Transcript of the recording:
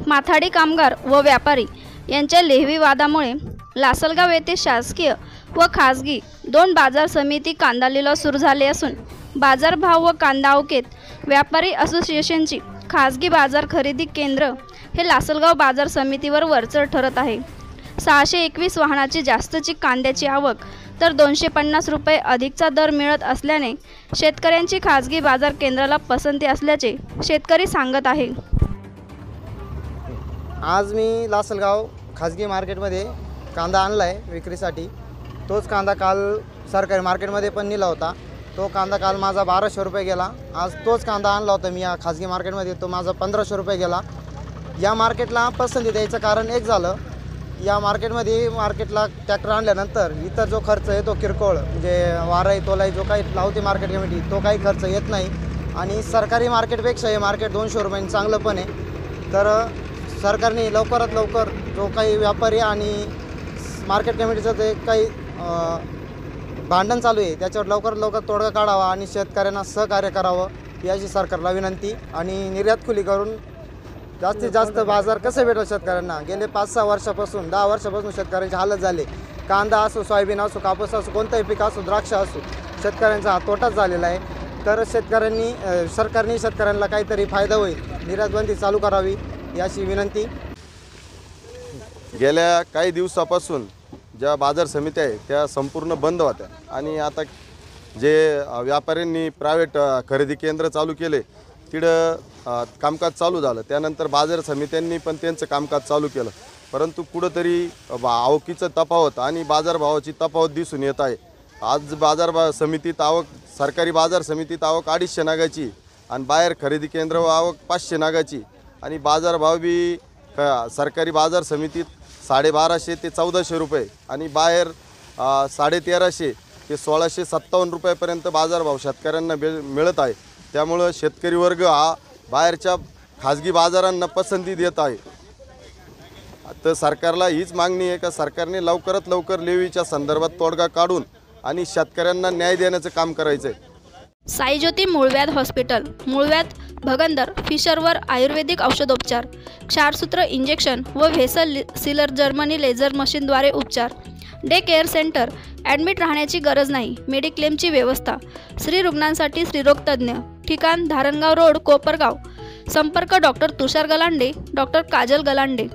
माथाडी कामगार व व्यापारी यांच्या लेहवी वादामुळे लासलगाव येथे शासकीय व खासगी दोन बाजार समिती कांदा लिलाव सुरू झाले असून बाजारभाव व कांदा अवकेत व्यापारी असोसिएशनची खासगी बाजार खरेदी केंद्र हे लासलगाव बाजार समितीवर वरचढ ठरत आहे। 621 वाहनाची जास्तची कांद्याची आवक तर 250 रुपये अधिकचा दर मिळत असल्याने शेतकऱ्यांची खासगी बाजार केंद्राला पसंती असल्याचे शेतकरी सांगत आहे। आज मी लासलगाव खाजगी मार्केटमध्ये कांदा आणला आहे विक्रीसाठी। तोच कांदा काल सरकारी मार्केटमध्ये पण नेला होता। तो कांदा काल माझा 1200 रुपये गेला। आज तोच कांदा आणला होता मी या खाजगी मार्केटमध्ये, तो माझा 1500 रुपये गेला। या मार्केटला पसंती द्यायचं कारण एक झालं, या मार्केटला ट्रॅक्टर आणल्यानंतर इतर जो खर्च आहे तो किरकोळ म्हणजे वाराई तोलाई जो काही लावते मार्केट कमिटी तो काही खर्च येत नाही आणि सरकारी मार्केटपेक्षा हे मार्केट 200 रुपयांनी चांगलं पण आहे। तर सरकारने लवकरात लवकर जो काही व्यापारी आणि मार्केट कमिटीचं ते काही भांडण चालू आहे त्याच्यावर लवकरात लवकर तोडगा काढावा आणि शेतकऱ्यांना सहकार्य करावं याची सरकारला विनंती। आणि निर्यात खुली करून जास्तीत जास्त बाजार कसे भेटल शेतकऱ्यांना। गेले 5-6 वर्षापासून 10 वर्षापासून शेतकऱ्यांची हालत झाली। कांदा असो, सोयाबीन असो, कापूस असो, कोणताही पीक असो, द्राक्ष असो, शेतकऱ्यांचा हा तोटाच झालेला आहे। तर सरकारने शेतकऱ्यांना काहीतरी फायदा होईल, निर्यात बंदी चालू करावी याची विनंती। गेल्या काही दिवसापासून ज्या बाजार समित्या आहेत त्या संपूर्ण बंद होत्या आणि आता जे व्यापाऱ्यांनी प्रायव्हेट खरेदी केंद्र चालू केले तिकडं कामकाज चालू झालं। त्यानंतर बाजार समित्यांनी पण त्यांचं कामकाज चालू केलं, परंतु कुठंतरी आवकीचं तफावत आणि बाजारभावाची तफावत दिसून येत आहे। आज सरकारी बाजार समितीत आवक 250 नागाची आणि बाहेर खरेदी केंद्र आवक 500 नागाची आणि बाजारभाव बी सरकारी बाजार समितीत 1250 ते 1400 रुपये आणि बाहेर 1350 ते 1657 रुपयापर्यंत बाजारभाव शेतकऱ्यांना मिळत आहे। त्यामुळे शेतकरी वर्ग हा बाहेरच्या खाजगी बाजारांना पसंती देत आहे। तर सरकारला हीच मागणी आहे का सरकारने लवकरात लवकर लेवीच्या संदर्भात तोडगा काढून आणि शेतकऱ्यांना न्याय देण्याचं काम करायचं आहे। साईज्योती मूळव्याध हॉस्पिटल, मूळव्याध, भगंदर, फिशरवर आयुर्वेदिक औषधोपचार, क्षारसूत्र इंजेक्शन व व्हेसल सीलर जर्मनी लेझर मशीनद्वारे उपचार, डे केअर सेंटर, ॲडमिट राहण्याची गरज नाही, मेडिक्लेमची व्यवस्था, स्त्री रुग्णांसाठी स्त्रीरोग तज्ज्ञ, ठिकाण धारणगाव रोड, कोपरगाव, संपर्क डॉक्टर तुषार गलांडे, डॉक्टर काजल गलांडे।